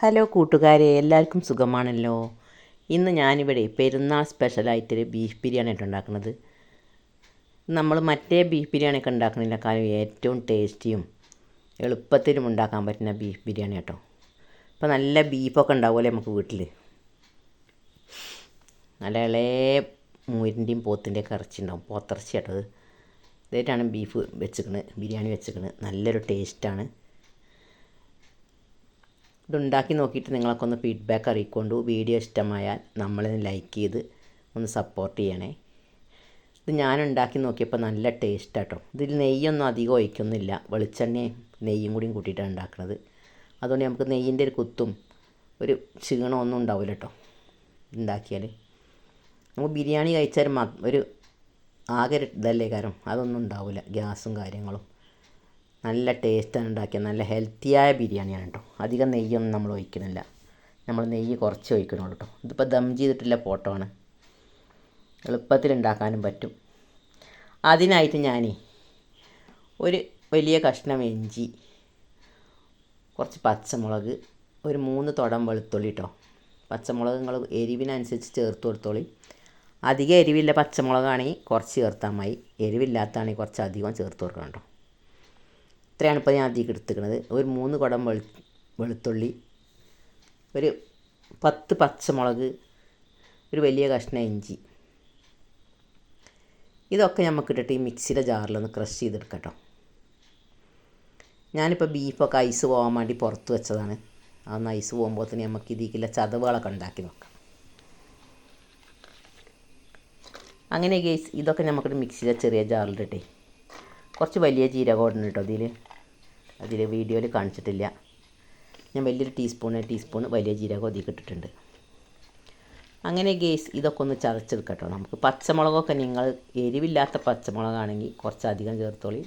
Hello കൂട്ടുകാരെ, എല്ലാവർക്കും സുഖമാണല്ലോ. ഇന്ന് ഞാനിവിടെ പെരുന്നാൾ സ്പെഷ്യലായിട്ടൊരു ബീഫ് ബിരിയാണി ആയിട്ട് ഉണ്ടാക്കുന്നത്. നമ്മൾ മറ്റേ ബീഫ് ബിരിയാണിയൊക്കെ ഉണ്ടാക്കുന്നതിനേക്കാളും ഏറ്റവും ടേസ്റ്റിയും എളുപ്പത്തിലും ഉണ്ടാക്കാൻ പറ്റുന്ന ബീഫ് ബിരിയാണി കേട്ടോ. ഇപ്പോൾ നല്ല ബീഫൊക്കെ ഉണ്ടാവുമല്ലോ നമുക്ക് വീട്ടിൽ, നല്ല ഇളയ മൂരിൻ്റെയും പോത്തിൻ്റെയൊക്കെ ഇറച്ചി ഉണ്ടാവും, പോത്തിറച്ചി കേട്ടോ. ഇതായിട്ടാണ് ബീഫ് വെച്ചിരിക്കുന്നത്, ബിരിയാണി വെച്ചിരിക്കുന്നത്. നല്ലൊരു ടേസ്റ്റാണ്. ഇതുണ്ടാക്കി നോക്കിയിട്ട് നിങ്ങളൊക്കെ ഒന്ന് ഫീഡ്ബാക്ക് അറിയിക്കൊണ്ടു. വീഡിയോ ഇഷ്ടമായാൽ നമ്മളെ ലൈക്ക് ചെയ്ത് ഒന്ന് സപ്പോർട്ട് ചെയ്യണേ. ഇത് ഞാൻ ഉണ്ടാക്കി നോക്കിയപ്പോൾ നല്ല ടേസ്റ്റ് കേട്ടോ. ഇതിൽ നെയ്യൊന്നും അധികം ഒഴിക്കുന്നില്ല, വെളിച്ചെണ്ണയും നെയ്യും കൂടിയും കൂട്ടിയിട്ടാണ് ഉണ്ടാക്കുന്നത്. അതുകൊണ്ട് നമുക്ക് നെയ്യിൻ്റെ ഒരു കുത്തും ഒരു ക്ഷീണമൊന്നും ഉണ്ടാവില്ല കേട്ടോ ഉണ്ടാക്കിയാൽ. നമുക്ക് ബിരിയാണി കഴിച്ചാൽ ഒരു ആകെ ഇതല്ലേ കാരം, അതൊന്നും ഉണ്ടാവില്ല, ഗ്യാസും കാര്യങ്ങളും. നല്ല ടേസ്റ്റാണ് ഉണ്ടാക്കിയത്. നല്ല ഹെൽത്തിയായ ബിരിയാണിയാണ് കേട്ടോ. അധികം നെയ്യൊന്നും നമ്മൾ ഒഴിക്കുന്നില്ല, നമ്മൾ നെയ്യ് കുറച്ച് ഒഴിക്കണുള്ളൂ കേട്ടോ. ഇതിപ്പോൾ ദം ചെയ്തിട്ടുള്ള പോട്ടോ ആണ്, എളുപ്പത്തിൽ ഉണ്ടാക്കാനും പറ്റും. അതിനായിട്ട് ഞാൻ ഒരു വലിയ കഷ്ണം ഇഞ്ചി, കുറച്ച് പച്ചമുളക്, ഒരു 3 തുടം വെളുത്തുള്ളി കേട്ടോ. പച്ചമുളക് നിങ്ങൾ എരിവിനനുസരിച്ച് ചേർത്ത് കൊടുത്തോളി. അധികം എരിവില്ല പച്ചമുളകാണെങ്കിൽ കുറച്ച് ചേർത്താൽ മതി, എരിവില്ലാത്തതാണെങ്കിൽ കുറച്ച് അധികം ചേർത്ത് കൊടുക്കണം കേട്ടോ. ഇത്രയാണ് ഇപ്പോൾ ഞാൻ അധികം എടുത്തിരിക്കുന്നത്. ഒരു 3 കുടം വെളുത്തുള്ളി, ഒരു 10 പച്ചമുളക്, ഒരു വലിയ കഷ്ണം ഇഞ്ചി. ഇതൊക്കെ നമുക്ക് ഇട്ടിട്ട് ഈ മിക്സിയുടെ ജാറിലൊന്ന് ക്രഷ് ചെയ്തെടുക്കാം കേട്ടോ. ഞാനിപ്പോൾ ബീഫൊക്കെ ഐസ് പോകാൻ വേണ്ടി പുറത്ത് വെച്ചതാണ്. അതൊന്ന് ഐസ് പോകുമ്പോൾ തന്നെ നമുക്ക് ഇതിലേക്കുള്ള ചതവുകളൊക്കെ ഉണ്ടാക്കി നോക്കാം. അങ്ങനെ ഗൈസ്, ഇതൊക്കെ നമുക്കിട്ട് മിക്സിയുടെ ചെറിയ ജാറിലിട്ടേ കുറച്ച് വലിയ ജീരകം ഇടുന്നു കേട്ടോ. അതിൽ വീഡിയോയിൽ കാണിച്ചിട്ടില്ല. ഞാൻ വലിയൊരു ടീസ്പൂൺ വലിയ ജീരകം അതിൽ ഇട്ടിട്ടുണ്ട്. അങ്ങനെ ഗൈസ്, ഇതൊക്കെ ഒന്ന് ചതച്ചെടുക്കാം കേട്ടോ. നമുക്ക് പച്ചമുളകൊക്കെ നിങ്ങൾ എരിവില്ലാത്ത പച്ചമുളകാണെങ്കിൽ കുറച്ചധികം ചേർത്തോളി.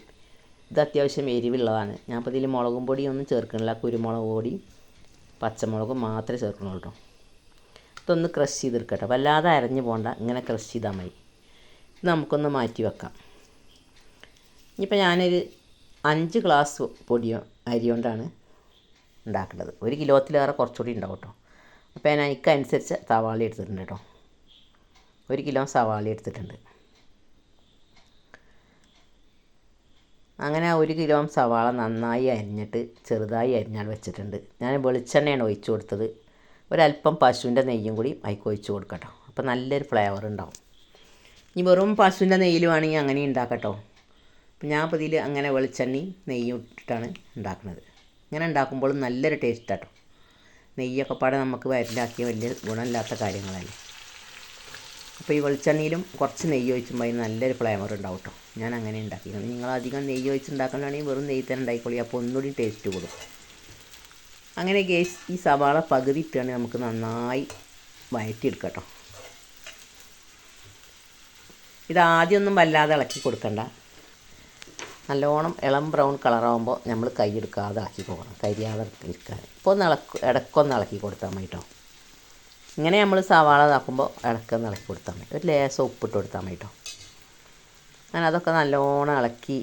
ഇത് അത്യാവശ്യം എരിവുള്ളതാണ്. ഞാൻ ഇപ്പോൾ ഇതിൽ മുളകും പൊടിയൊന്നും ചേർക്കണില്ല, കുരുമുളക് പൊടി പച്ചമുളകും മാത്രമേ ചേർക്കണുള്ളൂ കേട്ടോ. ഇതൊന്ന് ക്രഷ് ചെയ്തെടുക്കാം കേട്ടോ. വല്ലാതെ അരഞ്ഞു പോകണ്ട, ഇങ്ങനെ ക്രഷ് ചെയ്താൽ മതി. ഇത് നമുക്കൊന്ന് മാറ്റി വെക്കാം. ഇനിയിപ്പോൾ ഞാനൊരു 5 ഗ്ലാസ് അരി കൊണ്ടാണ് ഉണ്ടാക്കേണ്ടത്. 1 കിലോത്തിലേറെ കുറച്ചുകൂടി ഉണ്ടാവും കേട്ടോ. അപ്പോൾ ഞാൻ അതിനനുസരിച്ച് സവാള എടുത്തിട്ടുണ്ട് കേട്ടോ. 1 കിലോ സവാള എടുത്തിട്ടുണ്ട്. അങ്ങനെ 1 കിലോ സവാള നന്നായി അരിഞ്ഞിട്ട് ചെറുതായി അരിഞ്ഞാൽ വെച്ചിട്ടുണ്ട്. ഞാൻ വെളിച്ചെണ്ണയാണ് ഒഴിച്ചു കൊടുത്തത്. ഒരല്പം പശുവിൻ്റെ നെയ്യും കൂടി അതിലേക്ക് ഒഴിച്ച് കൊടുക്കാം കേട്ടോ. അപ്പോൾ നല്ലൊരു ഫ്ലേവർ ഉണ്ടാവും. ഇനി വെറും പശുവിൻ്റെ നെയ്യിൽ വേണമെങ്കിൽ അങ്ങനെ ഉണ്ടാക്കാം കേട്ടോ. അപ്പം ഞാൻ ഇപ്പോൾ ഇതിൽ അങ്ങനെ വെളിച്ചെണ്ണയും നെയ്യും ഇട്ടിട്ടാണ് ഉണ്ടാക്കുന്നത്. ഇങ്ങനെ ഉണ്ടാക്കുമ്പോൾ നല്ലൊരു ടേസ്റ്റ് കേട്ടോ. നെയ്യൊക്കെ പാടെ നമുക്ക് വയറ്റിലാക്കിയ വലിയ ഗുണമില്ലാത്ത കാര്യങ്ങളല്ലേ. അപ്പോൾ ഈ വെളിച്ചെണ്ണയിലും കുറച്ച് നെയ്യ് ഒഴിച്ചുമ്പോൾ അതിന് നല്ലൊരു ഫ്ലേവർ ഉണ്ടാവും കേട്ടോ. ഞാൻ അങ്ങനെ ഉണ്ടാക്കിയിരുന്നു. നിങ്ങളധികം നെയ്യ് ഒഴിച്ച് ഉണ്ടാക്കണമെങ്കിൽ വെറും നെയ്യ് തന്നെ ഉണ്ടായിക്കോളി, അപ്പോൾ ഒന്നുകൂടി ടേസ്റ്റ് കൂടും. അങ്ങനെ ഗേസ്, ഈ സവാള പകുതി ഇട്ടാണ് നമുക്ക് നന്നായി വഴറ്റിയെടുക്കാം കേട്ടോ. ഇതാദ്യമൊന്നും വല്ലാതെ ഇളക്കി കൊടുക്കണ്ട. നല്ലോണം ഇളം ബ്രൗൺ കളറാകുമ്പോൾ നമ്മൾ കൈയെടുക്കാതെ ഇളക്കി പോകണം, കരിയാതെ ഇരിക്കാൻ. ഇപ്പോൾ ഒന്ന് ഇടയ്ക്കൊന്ന് ഇളക്കി കൊടുത്താൽ മതി കേട്ടോ. ഇങ്ങനെ നമ്മൾ സവാള ഇതാക്കുമ്പോൾ ഇടയ്ക്കൊന്ന് ഇളക്കി കൊടുത്താൽ മതി. ഒരു ലേശം ഉപ്പിട്ട് കൊടുത്താൽ മതി കേട്ടോ. അങ്ങനെ അതൊക്കെ നല്ലോണം ഇളക്കി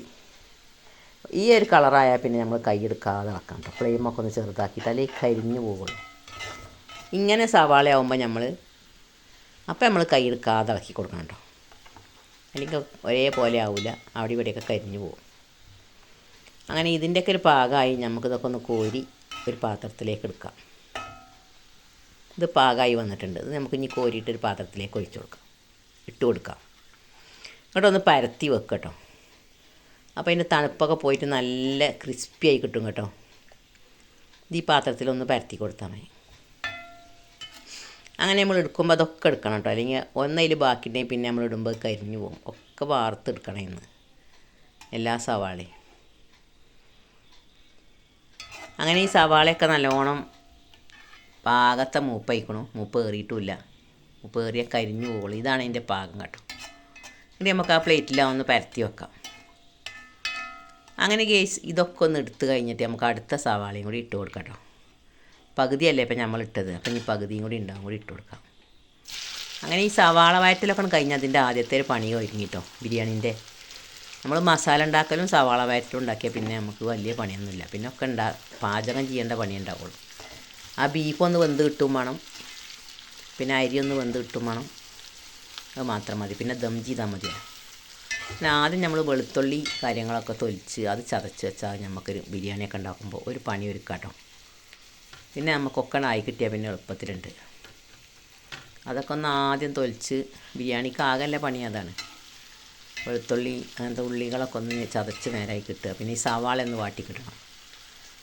ഈ ഒരു കളറായാൽ പിന്നെ നമ്മൾ കൈയെടുക്കാതെ ഇളക്കാം കേട്ടോ. ഫ്ലെയിമൊക്കെ ഒന്ന് ചെറുതാക്കിയിട്ട് അല്ലെങ്കിൽ കരിഞ്ഞു പോകുള്ളൂ. ഇങ്ങനെ സവാള ആകുമ്പോൾ നമ്മൾ കൈയെടുക്കാതെ ഇളക്കി കൊടുക്കണം കേട്ടോ. അല്ലെങ്കിൽ ഒരേപോലെ ആവില്ല, അവിടെ ഇവിടെയൊക്കെ കരിഞ്ഞു പോകും. അങ്ങനെ ഇതിൻ്റെയൊക്കെ ഒരു പാകമായി നമുക്കിതൊക്കെ ഒന്ന് കോരി ഒരു പാത്രത്തിലേക്ക് എടുക്കാം. ഇത് പാകമായി വന്നിട്ടുണ്ട്. ഇത് നമുക്ക് ഇനി കോരിയിട്ടൊരു പാത്രത്തിലേക്ക് ഇട്ട് കൊടുക്കാം. ഇങ്ങോട്ട് ഒന്ന് പരത്തി വെക്കാം കേട്ടോ. അപ്പോൾ അതിൻ്റെ തണുപ്പൊക്കെ പോയിട്ട് നല്ല ക്രിസ്പി ആയി കിട്ടും കേട്ടോ. ഇത് ഈ പാത്രത്തിലൊന്ന് പരത്തി കൊടുത്താൽ മതി. അങ്ങനെ നമ്മൾ എടുക്കുമ്പോൾ അതൊക്കെ എടുക്കണം കേട്ടോ. അല്ലെങ്കിൽ ഒന്നതിൽ ബാക്കിയുണ്ടെങ്കിൽ പിന്നെ നമ്മൾ ഇടുമ്പോൾ കരിഞ്ഞു പോകും. ഒക്കെ വാർത്തെടുക്കണം ഇന്ന് എല്ലാ സവാളയും. അങ്ങനെ ഈ സവാളയൊക്കെ നല്ലോണം പാകത്തെ മൂപ്പ് ഏറിയിട്ടുമില്ല. മൂപ്പ് ഏറിയാൽ കരിഞ്ഞു പോകുള്ളൂ. ഇതാണ് അതിൻ്റെ പാകം കേട്ടോ. ഇനി നമുക്ക് ആ പ്ലേറ്റിലാവുന്ന പരത്തി വെക്കാം. അങ്ങനെ ഗേസ്, ഇതൊക്കെ ഒന്ന് എടുത്ത് കഴിഞ്ഞിട്ട് നമുക്ക് അടുത്ത സവാളയും കൂടി ഇട്ട് കൊടുക്കാം കേട്ടോ. പകുതിയല്ലേ ഇപ്പം നമ്മൾ ഇട്ടത്, അപ്പം ഇനി പകുതിയും കൂടി ഉണ്ടാവും, കൂടി ഇട്ട് കൊടുക്കാം. അങ്ങനെ ഈ സവാള വയറ്റിലൊക്കെ കഴിഞ്ഞാൽ അതിൻ്റെ ആദ്യത്തെ ഒരു പണി ഒരുങ്ങി കേട്ടോ. ബിരിയാണീൻ്റെ നമ്മൾ മസാല ഉണ്ടാക്കലും സവാള വയറ്റിലും ഉണ്ടാക്കിയാൽ പിന്നെ നമുക്ക് വലിയ പണിയൊന്നുമില്ല. പിന്നെ ഒക്കെ പാചകം ചെയ്യേണ്ട പണി ഉണ്ടാവുള്ളൂ. ആ ബീഫ് ഒന്ന് വെന്ത് കിട്ടും വേണം, പിന്നെ അരി ഒന്ന് വെന്ത് കിട്ടും വേണം. അത് മാത്രം മതി. പിന്നെ ദം ചെയ്താൽ മതിയാണ്. പിന്നെ ആദ്യം നമ്മൾ വെളുത്തുള്ളി കാര്യങ്ങളൊക്കെ തൊലിച്ച് അത് ചതച്ച് വെച്ചാൽ നമുക്കൊരു ബിരിയാണിയൊക്കെ ഉണ്ടാക്കുമ്പോൾ ഒരു പണി ഒരുക്കാം കേട്ടോ. പിന്നെ നമുക്കൊക്കെ ആയി കിട്ടിയാൽ പിന്നെ എളുപ്പത്തിലുണ്ട്. അതൊക്കെ ഒന്ന് ആദ്യം തൊലിച്ച്, ബിരിയാണിക്ക് ആകെയുള്ള പണി അതാണ്. വെളുത്തുള്ളി അങ്ങനത്തെ ഉള്ളികളൊക്കെ ഒന്ന് ചതച്ച് നേരായി കിട്ടുക. പിന്നെ ഈ സവാള ഒന്ന് വാട്ടി കിട്ടണം,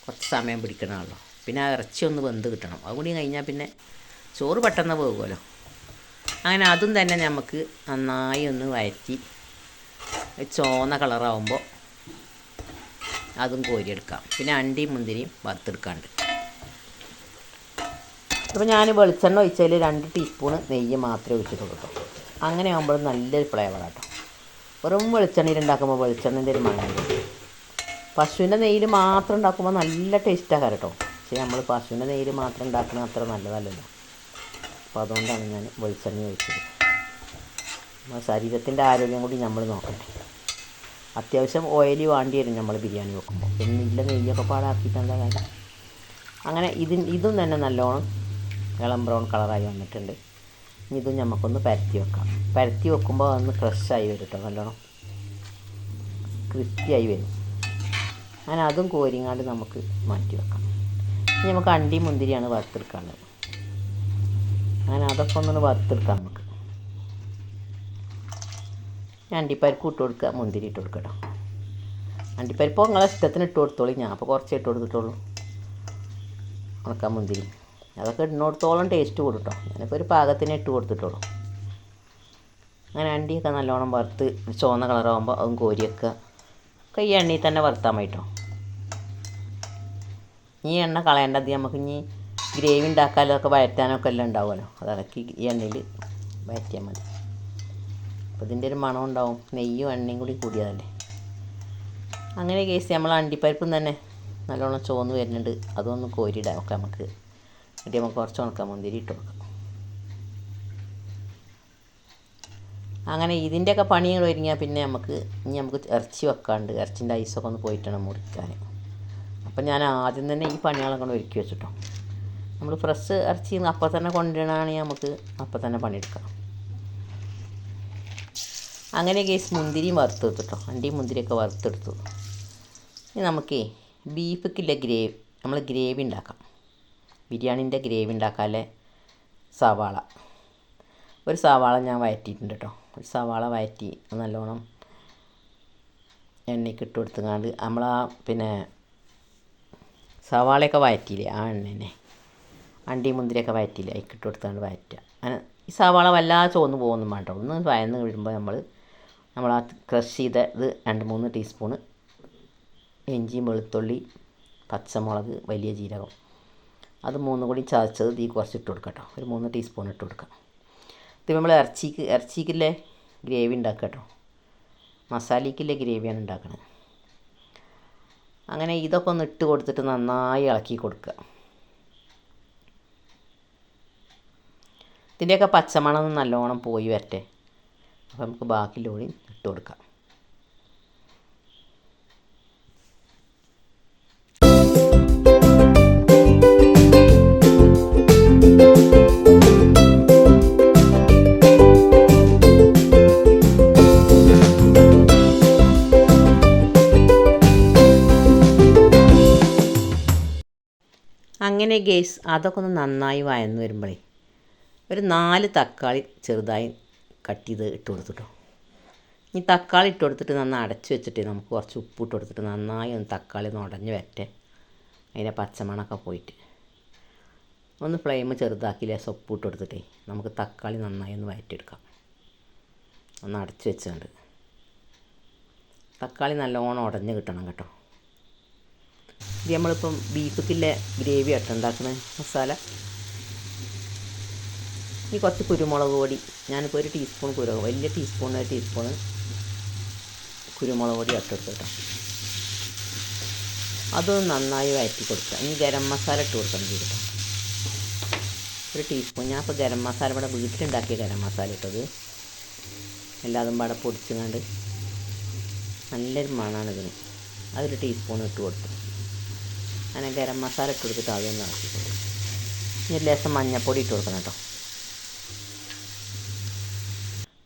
കുറച്ച് സമയം പിടിക്കണമല്ലോ. പിന്നെ ആ ഇറച്ചി ഒന്ന് വെന്ത് കിട്ടണം. അതുകൂടി കഴിഞ്ഞാൽ പിന്നെ ചോറ് പെട്ടെന്ന് പോകുമല്ലോ. അങ്ങനെ അതും തന്നെ നമുക്ക് നന്നായി ഒന്ന് വഴറ്റി ചുവന്ന കളറാവുമ്പോൾ അതും കോരിയെടുക്കാം. പിന്നെ അണ്ടിയും മുന്തിരിയും വറുത്തെടുക്കാണ്ട്. അപ്പോൾ ഞാൻ വെളിച്ചെണ്ണ ഒഴിച്ചതിൽ 2 ടീസ്പൂണ് നെയ്യ് മാത്രമേ ഒഴിച്ചിട്ടുള്ളൂ കേട്ടോ. അങ്ങനെ ആകുമ്പോൾ നല്ലൊരു ഫ്ലേവറാട്ടോ. വെറും വെളിച്ചെണ്ണയിൽ ഉണ്ടാക്കുമ്പോൾ വെളിച്ചെണ്ണൻ്റെ ഒരു മണം വരും. പശുവിൻ്റെ നെയ്യിൽ മാത്രം ഉണ്ടാക്കുമ്പോൾ നല്ല ടേസ്റ്റാണ് കേട്ടോ. പക്ഷേ നമ്മൾ പശുവിൻ്റെ നെയ്യിൽ മാത്രം ഉണ്ടാക്കുന്നത് അത്ര നല്ലതല്ലല്ലോ. അപ്പോൾ അതുകൊണ്ടാണ് ഞാൻ വെളിച്ചെണ്ണ ഒഴിച്ചത്. നമ്മുടെ ശരീരത്തിൻ്റെ ആരോഗ്യം കൂടി നമ്മൾ നോക്കണ്ടേ. അത്യാവശ്യം ഓയിലി വേണ്ടി വരും നമ്മൾ ബിരിയാണി വെക്കുമ്പോൾ. പിന്നെ ഇല്ല നെയ്യൊക്കെ പാടാക്കിയിട്ട് എന്താ കാര്യം. അങ്ങനെ ഇതും തന്നെ നല്ലോണം ഇളം ബ്രൗൺ കളറായി വന്നിട്ടുണ്ട്. ഇതും നമുക്കൊന്ന് പരത്തി വെക്കാം. പരത്തി വെക്കുമ്പോൾ അതൊന്ന് ക്രഷായി വരും കേട്ടോ, നല്ലോണം ക്രിസ്പിയായി വരും. അങ്ങനെ അതും കോരിങ്ങാണ്ട് നമുക്ക് മാറ്റി വെക്കാം. ഇനി നമുക്ക് അണ്ടി മുന്തിരിയാണ് വറുത്തെടുക്കാനുള്ളത്. അങ്ങനെ അതൊക്കെ ഒന്നൊന്ന് വറുത്തെടുക്കാം നമുക്ക്. അണ്ടിപ്പരിപ്പ് ഇട്ട് കൊടുക്കുക, മുന്തിരി ഇട്ട് കൊടുക്കുക കേട്ടോ. അണ്ടിപ്പരിപ്പ് നിങ്ങളെ ഇഷ്ടത്തിന് ഇട്ട് കൊടുത്തോളൂ. ഞാൻ അപ്പോൾ കുറച്ചേ ഇട്ട് കൊടുത്തിട്ടുള്ളൂ. ഉണക്കാൻ മുന്തിരി അതൊക്കെ ഇടുന്നിടത്തോളം ടേസ്റ്റ് കൂടും കേട്ടോ. ഞാനിപ്പോൾ ഒരു പാകത്തിനെ ഇട്ട് കൊടുത്തിട്ടുള്ളൂ. അങ്ങനെ അണ്ടിയൊക്കെ നല്ലോണം വറുത്ത് ചുവന്ന കളറാകുമ്പോൾ അതും കോരി വെക്കുക. ഒക്കെ ഈ എണ്ണയിൽ തന്നെ വറുത്താൽ മതി കേട്ടോ. ഈ എണ്ണ കളയേണ്ടത് നമുക്ക് ഇനി ഗ്രേവി ഉണ്ടാക്കാനൊക്കെ വഴറ്റാനൊക്കെ എല്ലാം ഉണ്ടാവുമല്ലോ. അതൊക്കെ ഈ എണ്ണയിൽ വഴറ്റിയാൽ മതി. അപ്പോൾ ഇതിൻ്റെ ഒരു മണം ഉണ്ടാവും, നെയ്യും എണ്ണയും കൂടി കൂടിയതല്ലേ. അങ്ങനെ കേസ് നമ്മൾ അണ്ടിപ്പരിപ്പും തന്നെ നല്ലോണം ചുവന്ന് വരുന്നുണ്ട്. അതൊന്ന് കോരിയിടാം ഒക്കെ നമുക്ക്. എന്നിട്ട് നമുക്ക് കുറച്ച് ഉണക്കാൻ മുന്തിരി ഇട്ട് കൊടുക്കാം. അങ്ങനെ ഇതിൻ്റെയൊക്കെ പണികൾ ഒരുങ്ങിയാൽ പിന്നെ നമുക്ക് ഇറച്ചി വെക്കാണ്ട്, ഇറച്ചിൻ്റെ ഐസൊക്കെ ഒന്ന് പോയിട്ടാണ് മുറിക്കാൻ. അപ്പം ഞാൻ ആദ്യം തന്നെ ഈ പണികളൊക്കെ കൊണ്ട് ഒരുക്കി വെച്ചിട്ടോ. നമ്മൾ ഫ്രഷ് ഇറച്ചി അപ്പം തന്നെ കൊണ്ടുവരികയാണെങ്കിൽ നമുക്ക് അപ്പം തന്നെ പണിയെടുക്കാം. അങ്ങനെ കേസ് മുന്തിരിയും വറുത്തെടുത്തിട്ടോ. അണ്ടിയും മുന്തിരിയൊക്കെ വറുത്തെടുത്തു. ഇനി നമുക്കേ ബീഫിക്കില്ല നമ്മൾ ഗ്രേവി ഉണ്ടാക്കാം. ബിരിയാണീൻ്റെ ഗ്രേവി ഉണ്ടാക്കാനുള്ള ഒരു സവാള ഞാൻ വഴറ്റിയിട്ടുണ്ട് കേട്ടോ. ഒരു സവാള വഴറ്റി നല്ലോണം എണ്ണയ്ക്ക് ഇട്ട് കൊടുത്തുകൊണ്ട് പിന്നെ സവാളയൊക്കെ വഴറ്റിയില്ലേ ആ എണ്ണ അണ്ടി മുന്തിരിയൊക്കെ വഴറ്റിയില്ലേ അതിൽ ഇട്ട് കൊടുത്തുകൊണ്ട് വഴറ്റുക. അങ്ങനെ ഈ സവാള വല്ലാതെ ചോന്ന് പോകുന്നു വേണ്ട. ഒന്ന് വഴന്ന് കഴിയുമ്പോൾ നമ്മൾ ആ ക്രഷ് ചെയ്തത് 2-3 ടീസ്പൂണ് ഇഞ്ചിയും വെളുത്തുള്ളി പച്ചമുളക് വലിയ ജീരകം അത് 3 കൂടി ചതച്ചത് തീ കുറച്ച് ഇട്ട് കൊടുക്കാം കേട്ടോ. ഒരു 3 ടീസ്പൂൺ ഇട്ട് കൊടുക്കാം. ഇത് നമ്മൾ ഇറച്ചിക്കില്ലേ ഗ്രേവി ഉണ്ടാക്കുക കേട്ടോ. മസാലയ്ക്കില്ലേ ഗ്രേവിയാണ് ഉണ്ടാക്കുന്നത്. അങ്ങനെ ഇതൊക്കെ ഒന്ന് ഇട്ട് കൊടുത്തിട്ട് നന്നായി ഇളക്കി കൊടുക്കുക. ഇതിൻ്റെയൊക്കെ പച്ചമണം നല്ലോണം പോയി വരട്ടെ. അപ്പോൾ നമുക്ക് ബാക്കിയുള്ളൂടി ഇട്ട് കൊടുക്കാം. അങ്ങനെ ഗേസ് അതൊക്കെ ഒന്ന് നന്നായി വഴന്ന് വരുമ്പോഴേ ഒരു 4 തക്കാളി ചെറുതായി കട്ട് ചെയ്ത് ഇട്ട് കൊടുത്തിട്ടോ. ഈ തക്കാളി ഇട്ട് കൊടുത്തിട്ട് നന്നായി അടച്ച് വെച്ചിട്ട് നമുക്ക് കുറച്ച് ഉപ്പ് ഇട്ട് കൊടുത്തിട്ട് നന്നായി ഒന്ന് തക്കാളി ഒന്ന് ഉടഞ്ഞ് വരട്ടെ. അതിൻ്റെ പച്ചമണമൊക്കെ പോയിട്ട് ഒന്ന് ഫ്ലെയിം ചെറുതാക്കി ലേശം ഉപ്പ് ഇട്ട് കൊടുത്തിട്ടേ നമുക്ക് തക്കാളി നന്നായി ഒന്ന് വഴറ്റിയെടുക്കാം. ഒന്ന് അടച്ച് വെച്ചുകൊണ്ട് തക്കാളി നല്ലോണം ഉടഞ്ഞ് കിട്ടണം കേട്ടോ. ഇത് നമ്മളിപ്പം ബീഫിലെ ഗ്രേവി ആയിട്ട് ഉണ്ടാക്കുന്ന മസാല. ഇനി കുറച്ച് കുരുമുളക് പൊടി. ഞാനിപ്പോൾ ഒരു ടീസ്പൂൺ വലിയ ടീസ്പൂണ് കുരുമുളക് പൊടി ഇട്ടെടുത്ത് കേട്ടോ. അതൊന്ന് നന്നായി വഴറ്റി കൊടുക്കുക. ഇനി ഗരം മസാല ഇട്ട് കൊടുക്കണം കേട്ടോ. ഒരു ടീസ്പൂൺ. ഞാൻ ഇപ്പോൾ ഗരം മസാല ഇവിടെ വീട്ടിലുണ്ടാക്കിയ ഗരം മസാല ഇട്ടത് എല്ലാതും പാടെ പൊടിച്ചുകൊണ്ട് നല്ലൊരു മണമാണ് ഇതിന്. അതൊരു ടീസ്പൂൺ ഇട്ട് കൊടുത്തു. അങ്ങനെ ഗരം മസാല ഇട്ട് കൊടുത്തിട്ട് അതൊന്ന് ഇളക്കി കൊടുക്കും. ഇനി ലേശം മഞ്ഞൾപ്പൊടി ഇട്ട് കൊടുക്കണം കേട്ടോ.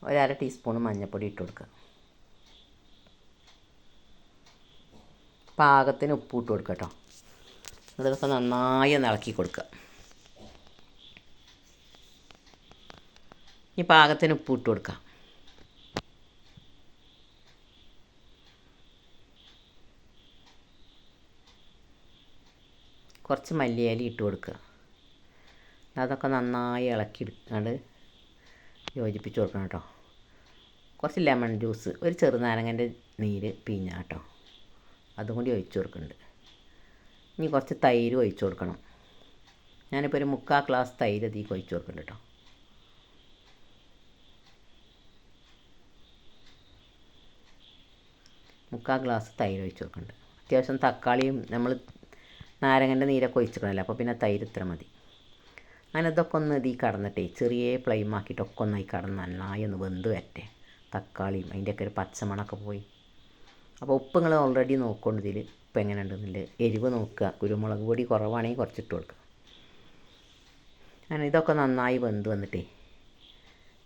1/2 ടീസ്പൂൺ മഞ്ഞൾപ്പൊടി ഇട്ട് കൊടുക്കുക. പാകത്തിന് ഉപ്പ് ഇട്ട് കൊടുക്കുക കേട്ടോ. ഇതൊക്കെ നന്നായി ഒന്ന് ഇളക്കി കൊടുക്കുക. ഇനി പാകത്തിന് ഉപ്പ് ഇട്ട് കൊടുക്കുക. കുറച്ച് മല്ലിയില ഇട്ട് കൊടുക്കുക. അതൊക്കെ നന്നായി ഇളക്കി എടുക്കാണ്ട് യോജിപ്പിച്ച് കൊടുക്കണം കേട്ടോ. കുറച്ച് ലെമൺ ജ്യൂസ്, ഒരു ചെറുനാരങ്ങൻ്റെ നീര് പിഴിഞ്ഞ കേട്ടോ, അതും കൂടി ഒഴിച്ച് കൊടുക്കുന്നുണ്ട്. ഇനി കുറച്ച് തൈര് ഒഴിച്ച് കൊടുക്കണം. ഞാനിപ്പോൾ ഒരു 3/4 ഗ്ലാസ് തൈര് അതിലേക്ക് ഒഴിച്ച് കൊടുക്കുന്നുണ്ട് കേട്ടോ. മുക്കാൽ ഗ്ലാസ് തൈര് ഒഴിച്ച് കൊടുക്കുന്നുണ്ട്. അത്യാവശ്യം തക്കാളിയും നമ്മൾ നാരങ്ങൻ്റെ നീരൊക്കെ ഒഴിച്ചിക്കണമല്ലോ, അപ്പോൾ പിന്നെ തൈര് ഇത്ര മതി. അങ്ങനെ ഇതൊക്കെ ഒന്ന് ഇതിൽ കടന്നിട്ടേ ചെറിയ ഫ്ലെയിമാക്കിയിട്ടൊക്കെ ഒന്നായി കടന്ന് നന്നായി ഒന്ന് വെന്ത് വരട്ടെ. തക്കാളിയും അതിൻ്റെയൊക്കെ ഒരു പച്ചമണമൊക്കെ പോയി. അപ്പോൾ ഉപ്പ് നിങ്ങൾ ഓൾറെഡി നോക്കൊണ്ട് ഇതിൽ ഉപ്പ് എങ്ങനെ ഉണ്ടെന്നില്ല. എരിവ് നോക്കുക. കുരുമുളക് പൊടി കുറവാണെങ്കിൽ കുറച്ചിട്ട് കൊടുക്കുക. അങ്ങനെ ഇതൊക്കെ നന്നായി വെന്ത് വന്നിട്ടേ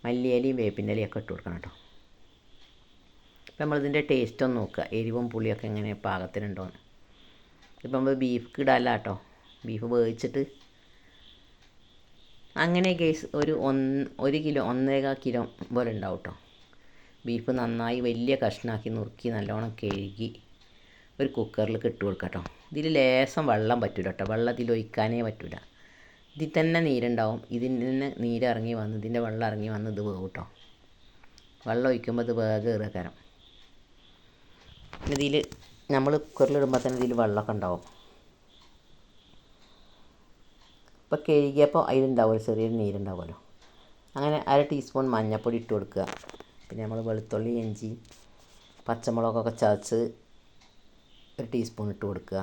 മല്ലിയിലയും വേപ്പിൻ്റെ ഇലയൊക്കെ ഇട്ട് കൊടുക്കണം കേട്ടോ. അപ്പോൾ നമ്മളിതിൻ്റെ ടേസ്റ്റ് ഒന്ന് നോക്കുക, എരിവും പുളിയൊക്കെ എങ്ങനെ പാകത്തിനുണ്ടോയെന്ന്. ഇപ്പം നമ്മൾ ബീഫ് ഇടാല്ല കേട്ടോ, ബീഫ് വേവിച്ചിട്ട് അങ്ങനെ കേസ് ഒരു 1 കിലോ 1.25 കിലോ പോലെ ഉണ്ടാവും കേട്ടോ. ബീഫ് നന്നായി വലിയ കഷ്ണാക്കി നുറുക്കി നല്ലോണം കഴുകി ഒരു കുക്കറിൽ ഇട്ട് കൊടുക്കുക കേട്ടോ. ഇതിൽ ലേശം വെള്ളം പറ്റില്ല കേട്ടോ, വെള്ളം ഇതിൽ ഒഴിക്കാനേ പറ്റില്ല. ഇതിൽ തന്നെ നീരുണ്ടാവും. ഇതിൽ നിന്ന് നീരിറങ്ങി വന്ന് ഇതിൻ്റെ വെള്ളം ഇറങ്ങി വന്ന് ഇത് വേവും കേട്ടോ. വെള്ളം ഒഴിക്കുമ്പോൾ ഇത് വേഗം ഇറക്കാരം. ഇതിൽ നമ്മൾ കുക്കറിലിടുമ്പോൾ തന്നെ ഇതിൽ വെള്ളമൊക്കെ ഉണ്ടാവും. ഇപ്പോൾ കഴുകിയപ്പോൾ അതിലുണ്ടാവുമല്ലോ ചെറിയൊരു നീരുണ്ടാവുമല്ലോ. അങ്ങനെ 1/2 ടീസ്പൂൺ മഞ്ഞൾപ്പൊടി ഇട്ട് കൊടുക്കുക. പിന്നെ നമ്മൾ വെളുത്തുള്ളി, ഇഞ്ചി, പച്ചമുളകൊക്കെ ചതച്ച് 1 ടീസ്പൂൺ ഇട്ട് കൊടുക്കുക.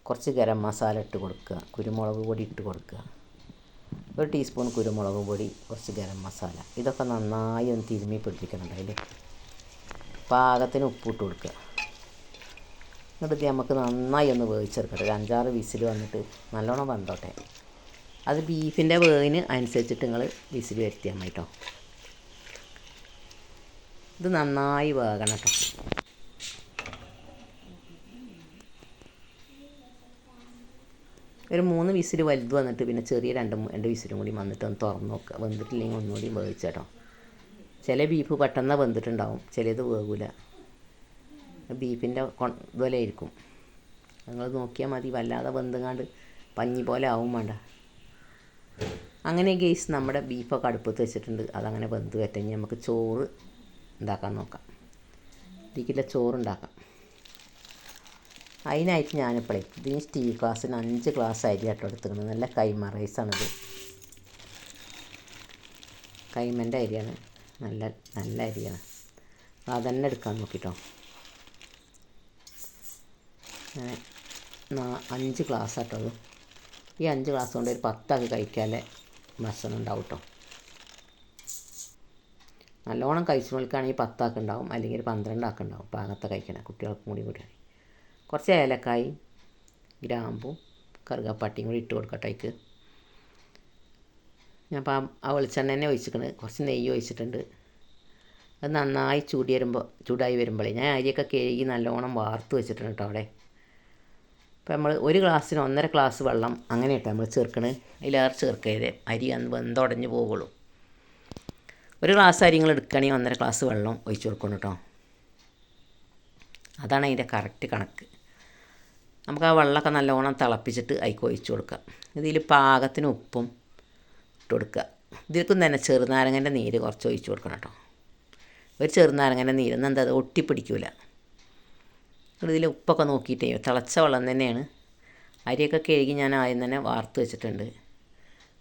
കുറച്ച് ഗരം മസാല ഇട്ട് കൊടുക്കുക. കുരുമുളക് പൊടി ഇട്ട് കൊടുക്കുക. 1 ടീസ്പൂൺ കുരുമുളക് പൊടി, കുറച്ച് ഗരം മസാല. ഇതൊക്കെ നന്നായി ഒന്ന് തിരുമ്മി പിടിപ്പിക്കുന്നുണ്ട്. അതിൽ പാകത്തിന് ഉപ്പിട്ട് കൊടുക്കുക. എന്നിട്ട് നമുക്ക് നന്നായി ഒന്ന് വേവിച്ചെടുക്കട്ടെ. ഒരു 5-6 വിസിൽ വന്നിട്ട് നല്ലോണം വെന്തോട്ടെ. അത് ബീഫിൻ്റെ വേവിന് അനുസരിച്ചിട്ട് നിങ്ങൾ വിസിൽ വരുത്തിയാൽ മതി കേട്ടോ. ഇത് നന്നായി വേകണം കേട്ടോ. ഒരു 3 വിസിൽ വലുത് വന്നിട്ട് പിന്നെ ചെറിയ 2 വിസിലും കൂടി വന്നിട്ട് ഒന്ന് തുറന്ന് നോക്കുക. വെന്തിട്ടില്ലെങ്കിൽ ഒന്നുകൂടി വേവിച്ചേട്ടോ. ചില ബീഫ് പെട്ടെന്ന് വെന്തിട്ടുണ്ടാവും, ചിലത് വേകില്ല. ബീഫിൻ്റെ ഇതുപോലെ ആയിരിക്കും. നിങ്ങൾ നോക്കിയാൽ മതി, വല്ലാതെ വെന്തുങ്ങാണ്ട് പഞ്ഞി പോലെ ആവും വേണ്ട. അങ്ങനെ ഗെയ്സ് നമ്മുടെ ബീഫൊക്കെ അടുപ്പത്ത് വെച്ചിട്ടുണ്ട്. അതങ്ങനെ വെന്ത് വരട്ടെ. നമുക്ക് ചോറ് ഉണ്ടാക്കാൻ നോക്കാം. ഇതിലേക്കുള്ള ചോറുണ്ടാക്കാം. അതിനായിട്ട് ഞാനിപ്പോഴേ ഇതിന് സ്റ്റീൽ ഗ്ലാസ്സിന് 5 ഗ്ലാസ് അരി ആട്ടോ എടുത്തിരിക്കുന്നത്. നല്ല കൈമ റൈസാണിത്. കൈമൻ്റെ അരിയാണ്, നല്ല അരിയാണ്. അതന്നെ എടുക്കാൻ നോക്കിട്ടോ. അങ്ങനെ 5 ഗ്ലാസ് ആട്ടോ അത്. ഈ 5 ഗ്ലാസ് കൊണ്ട് ഒരു 10 ആക്കി കഴിക്കാനുള്ള ഭക്ഷണം ഉണ്ടാവും കേട്ടോ. നല്ലോണം കഴിച്ചുകൊടുക്കുകയാണെങ്കിൽ 10 ആക്കി ഉണ്ടാവും, അല്ലെങ്കിൽ 12 ആക്കി ഉണ്ടാവും. പാകത്തെ കഴിക്കണം കുട്ടികൾക്കും കൂടിയാണ്. കുറച്ച് ഏലക്കായും ഗ്രാമ്പും കറുകപ്പട്ടയും കൂടി ഇട്ട് കൊടുക്കട്ടെ. അതിക്ക് ഞാൻ അപ്പം ആ വെളിച്ചെണ്ണ തന്നെ ഒഴിച്ചിട്ടുണ്ട്. കുറച്ച് നെയ്യ് ഒഴിച്ചിട്ടുണ്ട്. അത് നന്നായി ചൂടായി വരുമ്പോഴേ ഞാൻ അരിയൊക്കെ കഴുകി നല്ലോണം വാർത്ത് വെച്ചിട്ടുണ്ട് കേട്ടോ അവിടെ. അപ്പോൾ നമ്മൾ 1 ഗ്ലാസ്സിന് 1.5 ഗ്ലാസ് വെള്ളം അങ്ങനെ കേട്ടോ നമ്മൾ ചേർക്കണത്. അതിലേറെ ചേർക്കരുത്, അരി അന്ന് വെന്തുടഞ്ഞ് പോകുള്ളൂ. 1 ഗ്ലാസ് അരി നിങ്ങൾ എടുക്കുകയാണെങ്കിൽ 1.5 ഗ്ലാസ് വെള്ളം ഒഴിച്ച് കൊടുക്കണം കേട്ടോ. അതാണ് അതിൻ്റെ കറക്റ്റ് കണക്ക്. നമുക്ക് ആ വെള്ളമൊക്കെ നല്ലോണം തിളപ്പിച്ചിട്ട് അതിലേക്ക് ഒഴിച്ച് കൊടുക്കുക. ഇതിൽ പാകത്തിന് ഉപ്പും ഇട്ട് കൊടുക്കുക. ഇതിലേക്കും തന്നെ ചെറുനാരങ്ങൻ്റെ നീര് കുറച്ച് ഒഴിച്ച് കൊടുക്കണം കേട്ടോ. ഒരു ചെറുനാരങ്ങൻ്റെ നീരൊന്നും എന്താ ഒട്ടിപ്പിടിക്കില്ല. ഇതിൽ ഉപ്പൊക്കെ നോക്കിയിട്ടേ തിളച്ച വെള്ളം തന്നെയാണ്. അരിയൊക്കെ കഴുകി ഞാൻ ആദ്യം തന്നെ വാർത്ത് വെച്ചിട്ടുണ്ട്.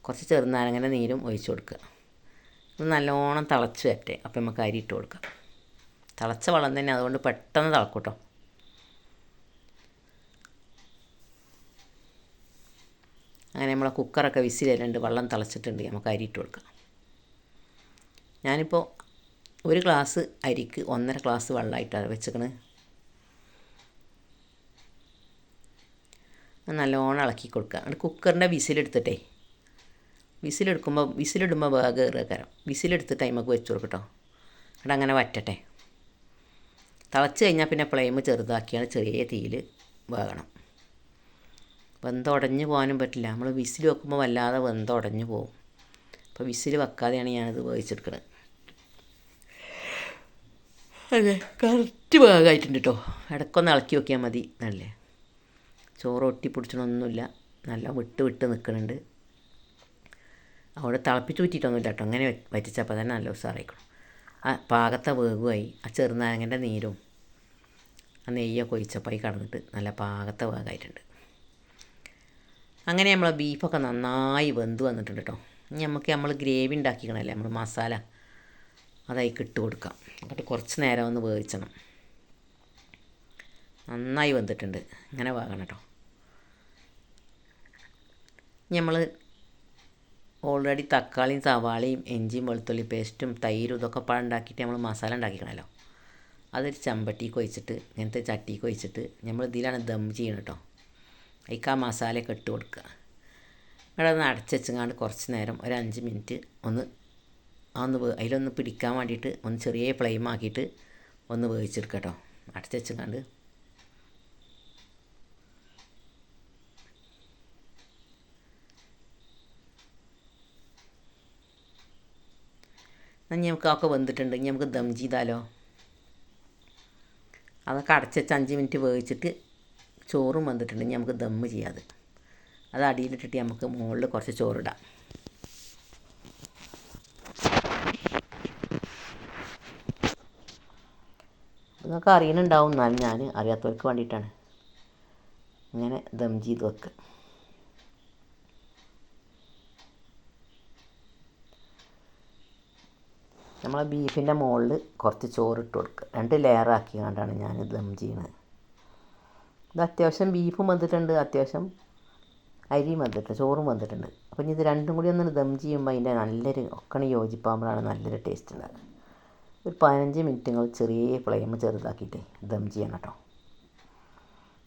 കുറച്ച് ചെറുനാരങ്ങൻ്റെ നീരും ഒഴിച്ച് കൊടുക്കുക. ഇത് നല്ലോണം തിളച്ച് വരട്ടെ. അപ്പോൾ നമുക്ക് അരി ഇട്ട് കൊടുക്കാം. തിളച്ച വെള്ളം തന്നെ, അതുകൊണ്ട് പെട്ടെന്ന് തിളക്കും കേട്ടോ. അങ്ങനെ നമ്മളെ കുക്കറൊക്കെ വിസിലുണ്ട്, വെള്ളം തിളച്ചിട്ടുണ്ട്. നമുക്ക് അരി ഇട്ട് കൊടുക്കാം. ഞാനിപ്പോൾ 1 ഗ്ലാസ് അരിക്ക് 1.5 ഗ്ലാസ് വെള്ളമായിട്ടാണ് വെച്ചിക്കണ്. നല്ലോണം ഇളക്കി കൊടുക്കുക. എന്നിട്ട് കുക്കറിൻ്റെ വിസിലെടുത്തിട്ടേ വിസിലിടുമ്പോൾ വേഗം കയറുക. വിസിലെടുത്ത് ടൈമൊക്കെ വെച്ച് കൊടുക്കട്ടോ. അവിടെ അങ്ങനെ വറ്റട്ടെ. തിളച്ച് കഴിഞ്ഞാൽ പിന്നെ ഫ്ലെയിം ചെറുതാക്കിയാണ് ചെറിയ തീയിൽ വേകണം. വെന്തുടഞ്ഞ് പോകാനും പറ്റില്ല. നമ്മൾ വിസിൽ വെക്കുമ്പോൾ വല്ലാതെ വെന്തുടഞ്ഞ് പോകും. അപ്പോൾ വിസിൽ വെക്കാതെയാണ് ഞാനത് വേവിച്ചെടുക്കുന്നത്. അതെ, കറക്റ്റ് വേഗമായിട്ടുണ്ട് കേട്ടോ. ഇടയ്ക്കൊന്ന് ഇളക്കി നോക്കിയാൽ മതി. നല്ലേ ചോറ് ഒട്ടി പിടിച്ചണമൊന്നുമില്ല. നല്ല വിട്ട് നിൽക്കുന്നുണ്ട്. അവിടെ തിളപ്പിച്ച് ഊറ്റിയിട്ടൊന്നുമില്ല കേട്ടോ. അങ്ങനെ വറ്റിച്ചപ്പോൾ തന്നെ നല്ല ഉഷാറായിക്കണം. ആ പാകത്തെ വേഗമായി. ആ ചെറുനാരങ്ങൻ്റെ നീരും ആ നെയ്യൊക്കെ ഒഴിച്ചപ്പോൾ കടന്നിട്ട് നല്ല പാകത്തെ വേഗമായിട്ടുണ്ട്. അങ്ങനെ നമ്മൾ ബീഫൊക്കെ നന്നായി വെന്ത് വന്നിട്ടുണ്ട് കേട്ടോ. ഇനി നമ്മൾ ഗ്രേവി ഉണ്ടാക്കിക്കണല്ലേ, നമ്മൾ മസാല അതായിക്ക് ഇട്ട് കൊടുക്കാം. എന്നിട്ട് കുറച്ച് നേരം ഒന്ന് വേവിച്ചണം. നന്നായി വെന്തിട്ടുണ്ട്. ഇങ്ങനെ വേകണം കേട്ടോ. നമ്മൾ ഓൾറെഡി തക്കാളിയും സവാളയും ഇഞ്ചിയും വെളുത്തുള്ളി പേസ്റ്റും തൈരും ഇതൊക്കെ ഉണ്ടാക്കിയിട്ട് നമ്മൾ മസാല ഉണ്ടാക്കിക്കണമല്ലോ. അതൊരു ചമ്പട്ടിക്ക് ഒഴിച്ചിട്ട്, ഇങ്ങനത്തെ ചട്ടിക്ക് ഒഴിച്ചിട്ട് നമ്മൾ ഇതിലാണ് ദം ചെയ്യണം കേട്ടോ. അതിക്ക് ആ മസാലയൊക്കെ ഇട്ട് കൊടുക്കുക. ഇവിടെ ഒന്ന് അടച്ചുവെച്ചങ്ങാണ്ട് കുറച്ച് നേരം ഒരു 5 മിനിറ്റ് അതിലൊന്ന് പിടിക്കാൻ വേണ്ടിയിട്ട് ഒന്ന് ചെറിയ ഫ്ലെയിം ആക്കിയിട്ട് ഒന്ന് വേവിച്ചെടുക്കുക കേട്ടോ. അടച്ചുവെച്ചങ്ങാണ്ട് എന്നാൽ നമുക്കൊക്കെ വെന്തിട്ടുണ്ട്. ഇനി നമുക്ക് ദം ചെയ്താലോ. അതൊക്കെ അടച്ചുവെച്ച് 5 മിനിറ്റ് വേവിച്ചിട്ട് ചോറും വെന്തിട്ടുണ്ട്. ഇനി നമുക്ക് ദം ചെയ്യാതെ അത് അടിയിലിട്ടിട്ട് നമുക്ക് മുകളിൽ കുറച്ച് ചോറിടാം. നിങ്ങൾക്ക് അറിയുന്നുണ്ടാവും, എന്നാലും ഞാൻ അറിയാത്തവർക്ക് വേണ്ടിയിട്ടാണ് ഇങ്ങനെ ദം ചെയ്ത് വെക്കുക. നമ്മളെ ബീഫിൻ്റെ മുകളിൽ കുറച്ച് ചോറിട്ട് കൊടുക്കുക. 2 ലെയറാക്കി കൊണ്ടാണ് ഞാൻ ദം ചെയ്യുന്നത്. ഇത് അത്യാവശ്യം ബീഫും വന്നിട്ടുണ്ട്, അത്യാവശ്യം അരിയും വന്നിട്ടുണ്ട്, ചോറും വന്നിട്ടുണ്ട്. അപ്പോൾ ഇനി ഇത് രണ്ടും കൂടി ഒന്ന് ദം ചെയ്യുമ്പോൾ അതിൻ്റെ നല്ലൊരു ഒക്കണി യോജിപ്പാകുമ്പോഴാണ് നല്ലൊരു ടേസ്റ്റ് ഉണ്ടാകുക. ഒരു 15 മിനിറ്റ് ചെറിയ ഫ്ലെയിം ചെറുതാക്കിയിട്ട് ദം ചെയ്യണം കേട്ടോ.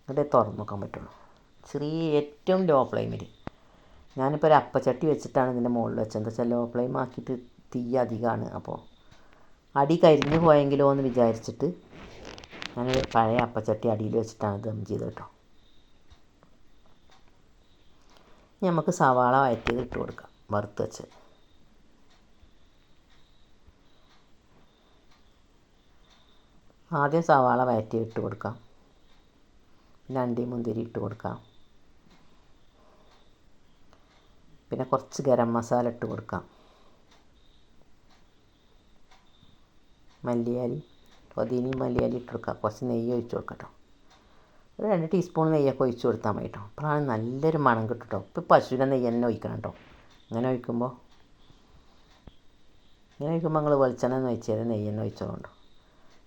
എന്നിട്ടേ തുറന്ന് നോക്കാൻ പറ്റുള്ളൂ. ഏറ്റവും ലോ ഫ്ലെയിമിൽ. ഞാനിപ്പോൾ ഒരു അപ്പച്ചട്ടി വെച്ചിട്ടാണ് ഇതിൻ്റെ മുകളിൽ വെച്ചത്. എന്താ വെച്ചാൽ ലോ ഫ്ലെയിം ആക്കിയിട്ട് തീ അധികമാണ്. അപ്പോൾ അടി കരിഞ്ഞു പോയെങ്കിലോ എന്ന് വിചാരിച്ചിട്ട് ഞാൻ പഴയ അപ്പച്ചട്ടി അടിയിൽ വെച്ചിട്ടാണ് ദം ചെയ്തത് കേട്ടോ. നമുക്ക് സവാള വഴറ്റിയത് ഇട്ട് കൊടുക്കാം, വറുത്ത് വെച്ച്. ആദ്യം സവാള വഴറ്റി ഇട്ട് കൊടുക്കാം. പിന്നെ അണ്ടിയും മുന്തിരി ഇട്ട് കൊടുക്കാം. പിന്നെ കുറച്ച് ഗരം മസാല ഇട്ട് കൊടുക്കാം. മല്ലിയാലി, പുതിനയും മല്ലിയാലി ഇട്ട് കൊടുക്കാം. കുറച്ച് നെയ്യ് ഒഴിച്ച് കൊടുക്കാം കേട്ടോ. ഒരു 2 ടീസ്പൂൺ നെയ്യൊക്കെ ഒഴിച്ച് കൊടുത്താൽ മതി കേട്ടോ. അപ്പോഴാണ് നല്ലൊരു മണം കിട്ടും കേട്ടോ. ഇപ്പോൾ പശുവിൻ്റെ നെയ്യ് തന്നെ ഒഴിക്കണം കേട്ടോ. ഇങ്ങനെ ഒഴിക്കുമ്പോൾ നിങ്ങൾ വെളിച്ചെണ്ണ ഒഴിച്ചത് നെയ്യ് തന്നെ ഒഴിച്ചതുകൊണ്ടോ.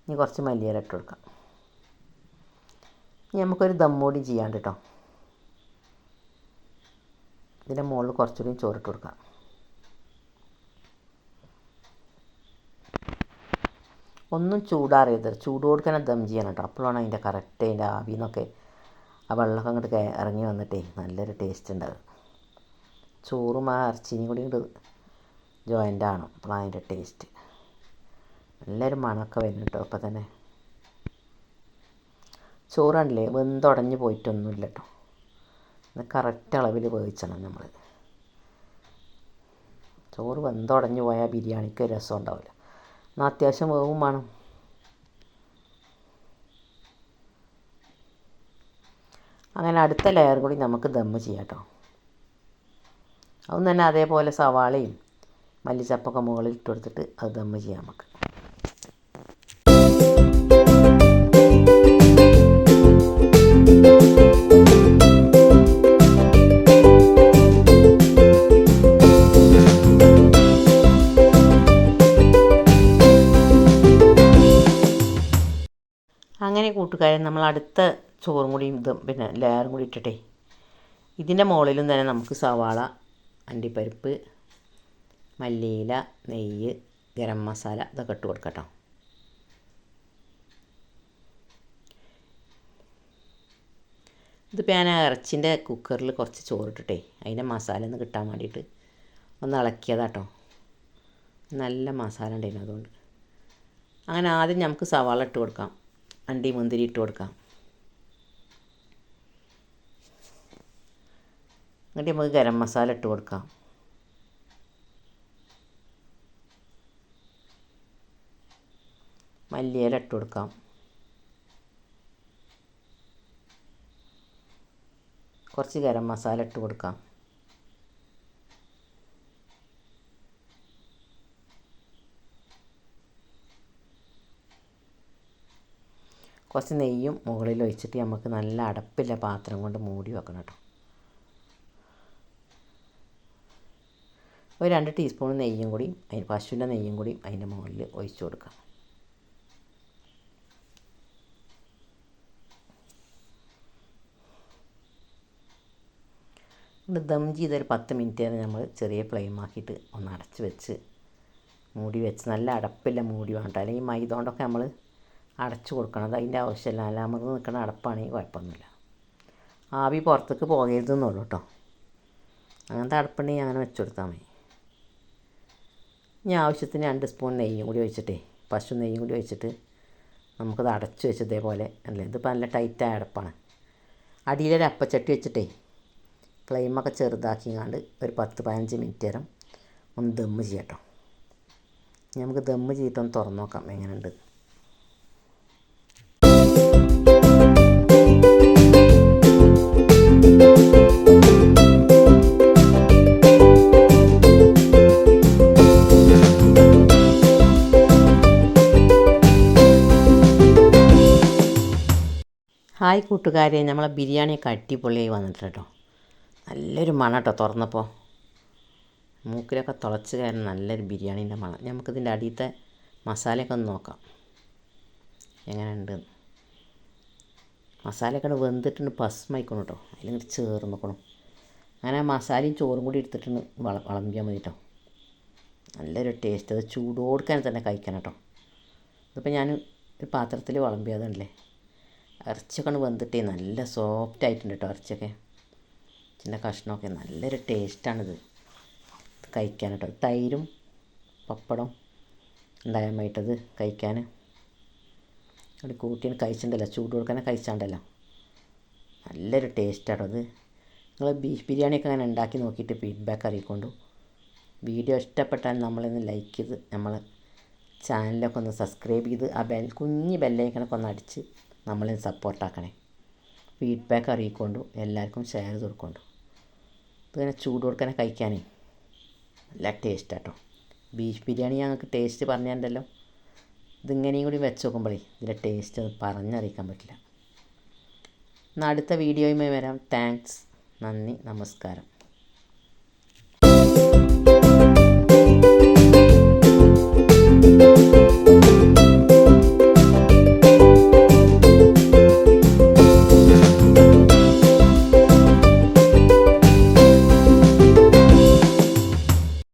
ഇനി കുറച്ച് മല്ലിയില ഇട്ട് കൊടുക്കാം. ഇനി നമുക്കൊരു ദം കൂടി ചെയ്യാണ്ട് കേട്ടോ. ഇതിൻ്റെ മുകളിൽ കുറച്ചുകൂടി ചോറിട്ട് കൊടുക്കാം. ഒന്നും ചൂടാറിയത്, ചൂടോട് തന്നെ ദം ചെയ്യണം കേട്ടോ. അപ്പോഴാണ് അതിൻ്റെ കറക്റ്റ് അതിൻ്റെ ആവിയിൽ നിന്നൊക്കെ ആ വെള്ളമൊക്കെ അങ്ങോട്ട് ഇറങ്ങി വന്നിട്ടേ നല്ലൊരു ടേസ്റ്റ് ഉണ്ടാകും. ചോറും ആ ഇറച്ചിയും കൂടി ഇങ്ങോട്ട് ജോയിൻ്റ് ആണ്. അപ്പോഴാണ് അതിൻ്റെ ടേസ്റ്റ്. നല്ലൊരു മണമൊക്കെ വരുന്നു കേട്ടോ. അപ്പോൾ തന്നെ ചോറാണല്ലേ വെന്തുടഞ്ഞ് പോയിട്ടൊന്നുമില്ല കേട്ടോ. ഇത് കറക്റ്റ് അളവിൽ വേവിച്ചണം നമ്മൾ. ചോറ് വെന്തുടഞ്ഞ് പോയാൽ ബിരിയാണിക്ക് രസം ഉണ്ടാവില്ല. എന്നാൽ അത്യാവശ്യം വേവും വേണം. അങ്ങനെ അടുത്ത ലെയർ കൂടി നമുക്ക് ദമ്മ് ചെയ്യാം കേട്ടോ. അതും തന്നെ അതേപോലെ സവാളയും മല്ലിച്ചപ്പൊക്കെ മുകളിൽ ഇട്ട് കൊടുത്തിട്ട് അത് ദമ്മ് ചെയ്യാം നമുക്ക്. അങ്ങനെ കൂട്ടുകാരൻ, നമ്മൾ അടുത്ത ചോറും കൂടി പിന്നെ ലെയറും കൂടി ഇട്ടിട്ടേ ഇതിൻ്റെ മുകളിലും തന്നെ നമുക്ക് സവാള, അണ്ടിപ്പരിപ്പ്, മല്ലിയില, നെയ്യ്, ഗരം മസാല ഇതൊക്കെ ഇട്ട് കൊടുക്കാം കേട്ടോ. ഇതിപ്പോൾ ഞാൻ ഇറച്ചിൻ്റെ കുക്കറിൽ കുറച്ച് ചോറിട്ടിട്ടേ അതിൻ്റെ മസാല ഒന്ന് കിട്ടാൻ വേണ്ടിയിട്ട് ഒന്ന് ഇളക്കിയതാട്ടോ. നല്ല മസാല ഉണ്ടായിരുന്നു അതുകൊണ്ട്. അങ്ങനെ ആദ്യം നമുക്ക് സവാള ഇട്ട് കൊടുക്കാം, അണ്ടി മുന്തിരി ഇട്ട് കൊടുക്കാം. എന്നിട്ട് നമുക്ക് ഗരം മസാല ഇട്ട് കൊടുക്കാം. മല്ലിയില ഇട്ട് കൊടുക്കാം. കുറച്ച് ഗരം മസാല ഇട്ട് കൊടുക്കാം. കുറച്ച് നെയ്യും മുകളിൽ ഒഴിച്ചിട്ട് നമുക്ക് നല്ല അടപ്പില്ല പാത്രം കൊണ്ട് മൂടി വെക്കണം കേട്ടോ. ഒരു 2 ടീസ്പൂൺ നെയ്യും കൂടി, പശുവിൻ്റെ നെയ്യും കൂടി അതിൻ്റെ മുകളിൽ ഒഴിച്ച് കൊടുക്കാം. ദം ചെയ്തൊരു 10 മിനിറ്റ് നേരം നമ്മൾ ചെറിയ ഫ്ലെയിം ആക്കിയിട്ട് ഒന്ന് അടച്ച് വെച്ച് മൂടി വെച്ച്, നല്ല അടപ്പില്ല മൂടി വേണ്ട. അല്ലെങ്കിൽ മൈദ കൊണ്ടൊക്കെ നമ്മൾ അടച്ച് കൊടുക്കണം. അത് അതിൻ്റെ ആവശ്യമില്ല. നല്ല നമുക്ക് നിൽക്കുന്ന അടപ്പാണെങ്കിൽ കുഴപ്പമൊന്നുമില്ല. ആവി പുറത്തേക്ക് പോകരുതെന്നുള്ളൂ കേട്ടോ. അങ്ങനത്തെ അടപ്പുണ്ടെങ്കിൽ അങ്ങനെ വെച്ച് കൊടുത്താൽ മതി. ഇനി ആവശ്യത്തിന് 2 സ്പൂൺ നെയ്യും കൂടി ഒഴിച്ചിട്ടേ, പശു നെയ്യും കൂടി ഒഴിച്ചിട്ട് നമുക്കത് അടച്ച് വെച്ച് ഇതേപോലെ അല്ലേ. ഇതിപ്പോൾ നല്ല ടൈറ്റായ അടപ്പാണ്. അടിയിലൊരു അപ്പച്ചട്ടി വെച്ചിട്ടേ ഫ്ലെയിമൊക്കെ ചെറുതാക്കിങ്ങാണ്ട് ഒരു 10-15 മിനിറ്റ് നേരം ഒന്ന് ദമ്മ് ചെയ്യാം കേട്ടോ. നമുക്ക് ദമ്മ് ചെയ്തിട്ടൊന്ന് തുറന്ന് നോക്കാം എങ്ങനെയുണ്ട്. ഹായ് കൂട്ടുകാരെ, നമ്മളെ ബിരിയാണിയൊക്കെ അടിപൊളിയായി വന്നിട്ട് കേട്ടോ. നല്ലൊരു മണം കേട്ടോ. തുറന്നപ്പോൾ മൂക്കിലൊക്കെ തുളച്ച് കയറുന്ന നല്ലൊരു ബിരിയാണീൻ്റെ മണം. നമുക്കിതിൻ്റെ അടിയത്തെ മസാലയൊക്കെ ഒന്ന് നോക്കാം എങ്ങനെയുണ്ട്. മസാലയൊക്കെ വെന്തിട്ടുണ്ട്, ഭസ്മായിക്കണം കേട്ടോ. അതിലിങ്ങോട്ട് ചേർന്നിക്കണം. അങ്ങനെ മസാലയും ചോറും കൂടി എടുത്തിട്ട് വിളമ്പിയാൽ മതി കേട്ടോ. നല്ലൊരു ടേസ്റ്റ്. അത് ചൂടോടുക്കാൻ തന്നെ കഴിക്കണം കേട്ടോ. ഇതിപ്പോൾ ഞാൻ ഒരു പാത്രത്തിൽ വിളമ്പിയതല്ലേ. ഇറച്ചിയൊക്കെ വെന്തിട്ടേ നല്ല സോഫ്റ്റ് ആയിട്ടുണ്ട് കേട്ടോ. ഇറച്ചിയൊക്കെ ചിന്ന കഷ്ണമൊക്കെ നല്ലൊരു ടേസ്റ്റാണിത് കഴിക്കാൻ കേട്ടോ. തൈരും പപ്പടം ഉണ്ടായാൽ മതിട്ടത് കഴിക്കാൻ. അവിടെ കൂട്ടിയാണ് കഴിച്ചിട്ടുണ്ടല്ലോ, ചൂട് കൊടുക്കാനെ കഴിച്ചാണ്ടല്ലോ. നല്ലൊരു ടേസ്റ്റാട്ടോ അത്. നിങ്ങൾ ബീഫ് ബിരിയാണിയൊക്കെ അങ്ങനെ ഉണ്ടാക്കി നോക്കിയിട്ട് ഫീഡ്ബാക്ക് അറിയിക്കൊണ്ടു. വീഡിയോ ഇഷ്ടപ്പെട്ടാൽ നമ്മളൊന്ന് ലൈക്ക് ചെയ്ത് നമ്മൾ ചാനലൊക്കെ ഒന്ന് സബ്സ്ക്രൈബ് ചെയ്ത് ആ കുഞ്ഞ് ബെല്ലൈക്കണൊക്കെ ഒന്ന് അടിച്ച് നമ്മളെ സപ്പോർട്ടാക്കണേ. ഫീഡ്ബാക്ക് അറിയിക്കൊണ്ടു, എല്ലാവർക്കും ഷെയർ ചെയ്ത് കൊടുക്കൊണ്ടു. ഇതിങ്ങനെ ചൂട് കൊടുക്കാനെ കഴിക്കാനേ നല്ല ടേസ്റ്റാട്ടോ. ബീഫ് ബിരിയാണി ഞങ്ങൾക്ക് ടേസ്റ്റ് പറഞ്ഞാണ്ടല്ലോ. ഇതിങ്ങനെയും കൂടി വെച്ച് നോക്കുമ്പോഴേ ഇതിൻ്റെ ടേസ്റ്റ് അത് പറഞ്ഞറിയിക്കാൻ പറ്റില്ല. എന്നാൽ അടുത്ത വീഡിയോയുമായി വരാം. താങ്ക്സ്, നന്ദി, നമസ്കാരം.